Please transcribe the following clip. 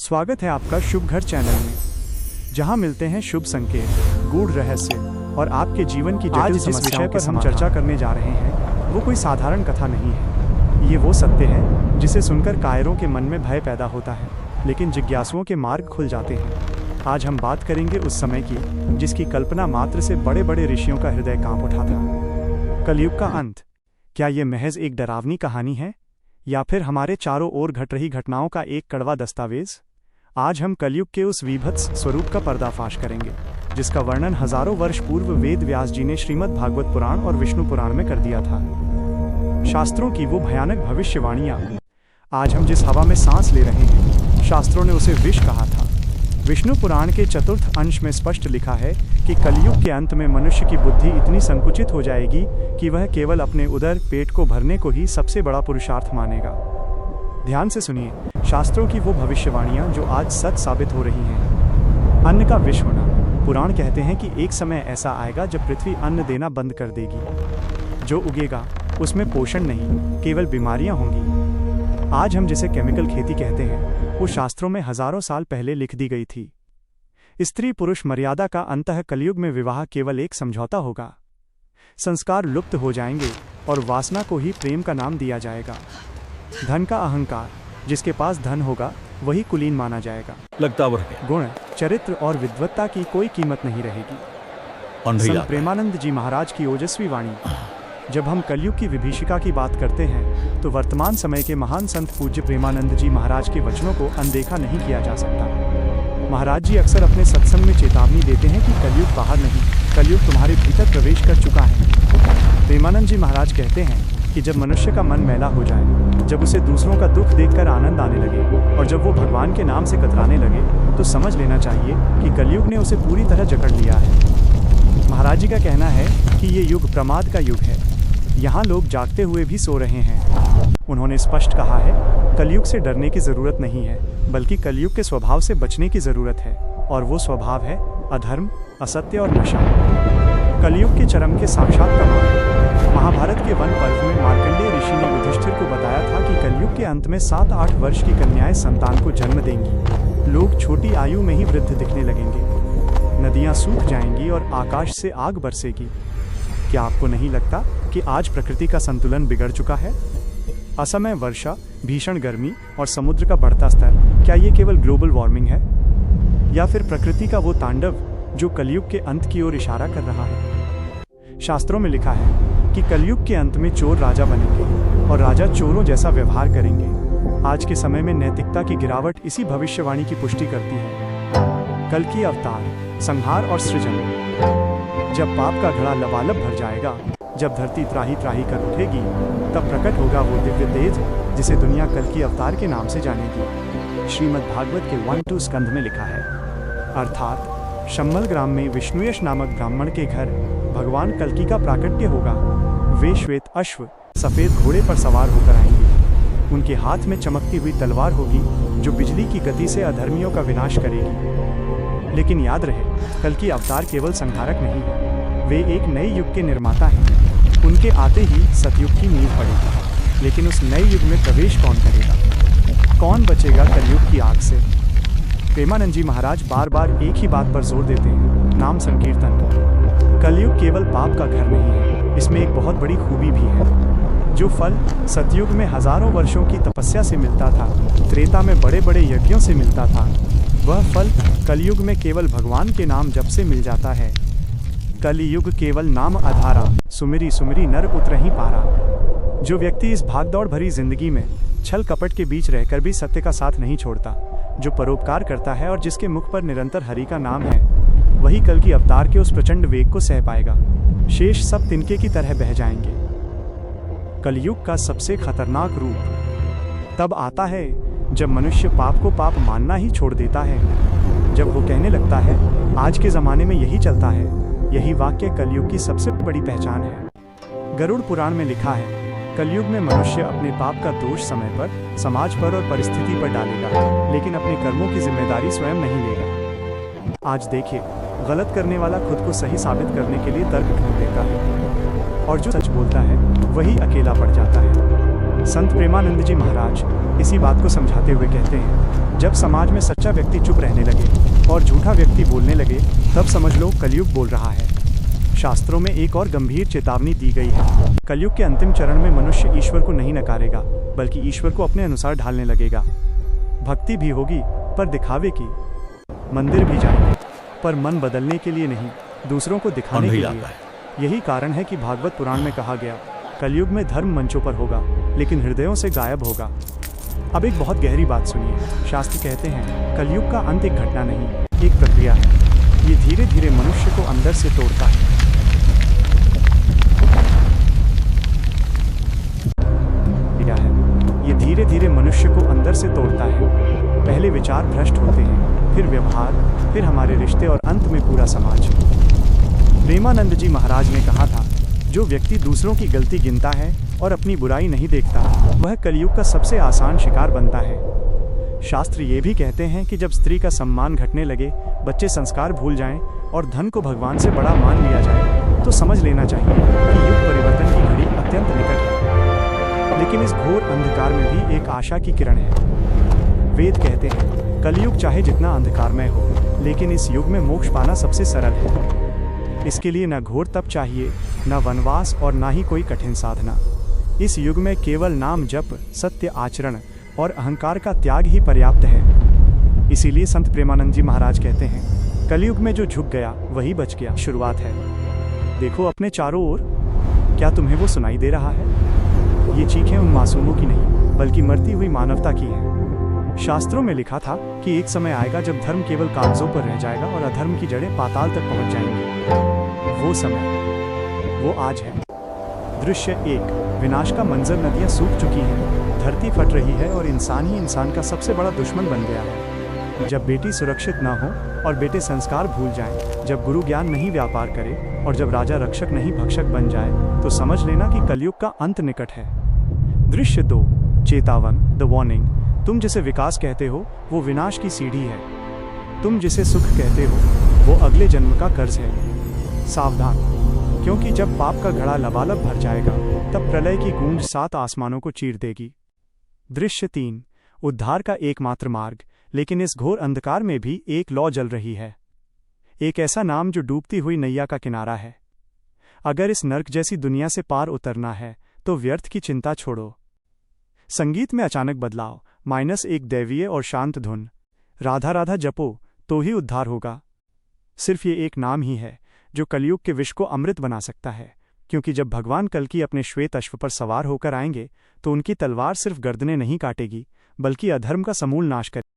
स्वागत है आपका शुभ घर चैनल में, जहां मिलते हैं शुभ संकेत, गूढ़ रहस्य और आपके जीवन की जटिल समस्याओं पर हम चर्चा करने जा रहे हैं वो कोई साधारण कथा नहीं है। ये वो सत्य है जिसे सुनकर कायरों के मन में भय पैदा होता है, लेकिन जिज्ञासुओं के मार्ग खुल जाते हैं। आज हम बात करेंगे उस समय की जिसकी कल्पना मात्र से बड़े बड़े ऋषियों का हृदय कांप उठा था। कलयुग का अंत। क्या ये महज एक डरावनी कहानी है या फिर हमारे चारों ओर घट रही घटनाओं का एक कड़वा दस्तावेज? आज हम कलयुग के उस वीभत्स स्वरूप का पर्दाफाश करेंगे जिसका वर्णन हजारों वर्ष पूर्व वेद व्यास जी ने श्रीमद् भागवत पुराण और विष्णु पुराण में कर दिया था। शास्त्रों की वो भयानक भविष्यवाणियां। आज हम जिस हवा में सांस ले रहे हैं, शास्त्रों ने उसे विष कहा था। विष्णु पुराण के चतुर्थ अंश में स्पष्ट लिखा है कि कलयुग के अंत में मनुष्य की बुद्धि इतनी संकुचित हो जाएगी कि वह केवल अपने उदर पेट को भरने को ही सबसे बड़ा पुरुषार्थ मानेगा। ध्यान से सुनिए, शास्त्रों की वो भविष्यवाणियां जो आज सच साबित हो रही हैं। अन्न का विष होना। पुराण कहते हैं कि एक समय ऐसा आएगा जब पृथ्वी अन्न देना बंद कर देगी। जो उगेगा उसमें पोषण नहीं, केवल बीमारियां होंगी। आज हम जिसे केमिकल खेती कहते हैं, वो शास्त्रों में हजारों साल पहले लिख दी गई थी। स्त्री पुरुष मर्यादा का अंततः कलयुग में विवाह केवल एक समझौता होगा। संस्कार लुप्त हो जाएंगे और वासना को ही प्रेम का नाम दिया जाएगा। धन का अहंकार। जिसके पास धन होगा वही कुलीन माना जाएगा। लगता गुण, चरित्र और विद्वत्ता की कोई कीमत नहीं रहेगी। संत प्रेमानंद जी महाराज की ओजस्वी वाणी। जब हम कलयुग की विभीषिका की बात करते हैं तो वर्तमान समय के महान संत पूज्य प्रेमानंद जी महाराज के वचनों को अनदेखा नहीं किया जा सकता। महाराज जी अक्सर अपने सत्संग में चेतावनी देते हैं कि कलयुग बाहर नहीं, कलयुग तुम्हारे भीतर प्रवेश कर चुका है। प्रेमानंद जी महाराज कहते हैं कि जब मनुष्य का मन मैला हो जाए, जब उसे दूसरों का दुख देखकर आनंद आने लगे और जब वो भगवान के नाम से कतराने लगे, तो समझ लेना चाहिए कि कलयुग ने उसे पूरी तरह जकड़ लिया है। महाराज जी का कहना है कि ये युग प्रमाद का युग है। यहाँ लोग जागते हुए भी सो रहे हैं। उन्होंने स्पष्ट कहा है, कलयुग से डरने की जरूरत नहीं है, बल्कि कलयुग के स्वभाव से बचने की जरूरत है, और वो स्वभाव है अधर्म, असत्य और नशा। कलयुग के चरम के साक्षात प्रमाण। महाभारत के वन पर्व में मार्कंडेय ऋषि ने युधिष्ठिर को बताया था कि कलयुग के अंत में 7-8 वर्ष की कन्याएं संतान को जन्म देंगी। लोग छोटी आयु में ही वृद्ध दिखने लगेंगे। नदियां सूख जाएंगी और आकाश से आग बरसेगी। क्या आपको नहीं लगता कि आज प्रकृति का संतुलन बिगड़ चुका है? असमय वर्षा, भीषण गर्मी और समुद्र का बढ़ता स्तर, क्या ये केवल ग्लोबल वार्मिंग है या फिर प्रकृति का वो तांडव जो कलयुग के अंत की ओर इशारा कर रहा है? शास्त्रों में लिखा है कि कलयुग के अंत में चोर राजा बनेंगे और राजा चोरों जैसा व्यवहार करेंगे। आज के समय में नैतिकता की गिरावट इसी भविष्यवाणी की पुष्टि करती है। कल की अवतार, संहार और सृजन। जब पाप का घड़ा लबालब भर जाएगा, जब धरती त्राही त्राही कर उठेगी, तब प्रकट होगा वो दिव्य तेज जिसे दुनिया कल की अवतार के नाम से जानेगी। श्रीमद् भागवत के 1-2 स्कंध में लिखा है, अर्थात शम्मल ग्राम में विष्णुयश नामक ब्राह्मण के घर भगवान कल्कि का प्राकट्य होगा। वे श्वेत अश्व सफेद घोड़े पर सवार होकर आएंगे। उनके हाथ में चमकती हुई तलवार होगी जो बिजली की गति से अधर्मियों का विनाश करेगी। लेकिन याद रहे, कल्कि अवतार केवल संहारक नहीं है, वे एक नए युग के निर्माता हैं। उनके आते ही सतयुग की नींव पड़ेगी। लेकिन उस नए युग में प्रवेश कौन करेगा? कौन बचेगा कलयुग की आग से? प्रेमानंद जी महाराज बार बार एक ही बात पर जोर देते हैं, नाम संकीर्तन। कलयुग केवल पाप का घर नहीं है, इसमें एक बहुत बड़ी खूबी भी है। जो फल सतयुग में हजारों वर्षों की तपस्या से मिलता था, त्रेता में बड़े बड़े यज्ञों से मिलता था, वह फल कलयुग में केवल भगवान के नाम जप से मिल जाता है। कलयुग केवल नाम आधारा, सुमिरी सुमिरी नर उतरहि पारा। जो व्यक्ति इस भागदौड़ भरी जिंदगी में छल कपट के बीच रहकर भी सत्य का साथ नहीं छोड़ता, जो परोपकार करता है और जिसके मुख पर निरंतर हरि का नाम है, वही कल की अवतार के उस प्रचंड वेग को सह पाएगा। शेष सब तिनके की तरह बह जाएंगे। कलयुग का सबसे खतरनाक रूप तब आता है जब मनुष्य पाप को पाप मानना ही छोड़ देता है। जब वो कहने लगता है, आज के जमाने में यही चलता है। यही वाक्य कलयुग की सबसे बड़ी पहचान है। गरुड़ पुराण में लिखा है, कलयुग में मनुष्य अपने पाप का दोष समय पर, समाज पर और परिस्थिति पर डालेगा, लेकिन अपने कर्मों की जिम्मेदारी स्वयं नहीं लेगा। आज देखिए, गलत करने वाला खुद को सही साबित करने के लिए तर्क ढूंढ लेता है और जो सच बोलता है वही अकेला पड़ जाता है। संत प्रेमानंद जी महाराज इसी बात को समझाते हुए कहते हैं, जब समाज में सच्चा व्यक्ति चुप रहने लगे और झूठा व्यक्ति बोलने लगे, तब समझ लो कलयुग बोल रहा है। शास्त्रों में एक और गंभीर चेतावनी दी गई है। कलयुग के अंतिम चरण में मनुष्य ईश्वर को नहीं नकारेगा, बल्कि ईश्वर को अपने अनुसार ढालने लगेगा। भक्ति भी होगी, पर दिखावे की। मंदिर भी जाएंगे, पर मन बदलने के लिए नहीं, दूसरों को दिखाने के लिए। यही कारण है कि भागवत पुराण में कहा गया, कलयुग में धर्म मंचों पर होगा, लेकिन हृदयों से गायब होगा। अब एक बहुत गहरी बात सुनिए। शास्त्र कहते हैं, कलयुग का अंत एक घटना नहीं, एक प्रक्रिया है। ये धीरे धीरे मनुष्य को अंदर से तोड़ता है। ये धीरे धीरे मनुष्य को अंदर से तोड़ता है। पहले विचार भ्रष्ट होते हैं, फिर व्यवहार, फिर हमारे रिश्ते और अंत में पूरा समाज। प्रेमानंद जी महाराज ने कहा था, जो व्यक्ति दूसरों की गलती गिनता है और अपनी बुराई नहीं देखता, वह कलयुग का सबसे आसान शिकार बनता है। शास्त्र ये भी कहते हैं कि जब स्त्री का सम्मान घटने लगे, बच्चे संस्कार भूल जाएं और धन को भगवान से बड़ा मान लिया जाए, तो समझ लेना चाहिए कि युग परिवर्तन की घड़ी अत्यंत निकट है। लेकिन इस घोर अंधकार में भी एक आशा की किरण है। वेद कहते हैं, कलयुग चाहे जितना अंधकारमय हो, लेकिन इस युग में मोक्ष पाना सबसे सरल है। इसके लिए न घोर तप चाहिए, न वनवास और न ही कोई कठिन साधना। इस युग में केवल नाम जप, सत्य आचरण और अहंकार का त्याग ही पर्याप्त है। इसीलिए संत प्रेमानंद जी महाराज कहते हैं, कलयुग में जो झुक गया वही बच गया। शुरुआत है, देखो अपने चारों ओर, क्या तुम्हें वो सुनाई दे रहा है? ये चीखें उन मासूमों की नहीं, बल्कि मरती हुई मानवता की हैं। शास्त्रों में लिखा था कि एक समय आएगा जब धर्म केवल कागजों पर रह जाएगा और अधर्म की जड़ें पाताल तक पहुंच जाएंगी। वो समय, वो आज है। दृश्य 1, विनाश का मंजर। नदियां सूख चुकी हैं, धरती फट रही है और इंसान ही इंसान का सबसे बड़ा दुश्मन बन गया है। जब बेटी सुरक्षित न हो और बेटे संस्कार भूल जाएं, जब गुरु ज्ञान नहीं व्यापार करे और जब राजा रक्षक नहीं भक्षक बन जाए, तो समझ लेना कि कलयुग का अंत निकट है। दृश्य 2, चेतावन, द वार्निंग। तुम जिसे विकास कहते हो, वो विनाश की सीढ़ी है। तुम जिसे सुख कहते हो, वो अगले जन्म का कर्ज है। सावधान, क्योंकि जब पाप का घड़ा लबालब भर जाएगा, तब प्रलय की गूंज 7 आसमानों को चीर देगी। दृश्य 3, उद्धार का एकमात्र मार्ग। लेकिन इस घोर अंधकार में भी एक लौ जल रही है, एक ऐसा नाम जो डूबती हुई नैया का किनारा है। अगर इस नर्क जैसी दुनिया से पार उतरना है, तो व्यर्थ की चिंता छोड़ो। संगीत में अचानक बदलाव, -1 दैवीय और शांत धुन। राधा राधा जपो तो ही उद्धार होगा। सिर्फ ये एक नाम ही है जो कलयुग के विष को अमृत बना सकता है, क्योंकि जब भगवान कल्कि अपने श्वेत अश्व पर सवार होकर आएंगे, तो उनकी तलवार सिर्फ गर्दनें नहीं काटेगी, बल्कि अधर्म का समूल नाश करेगी।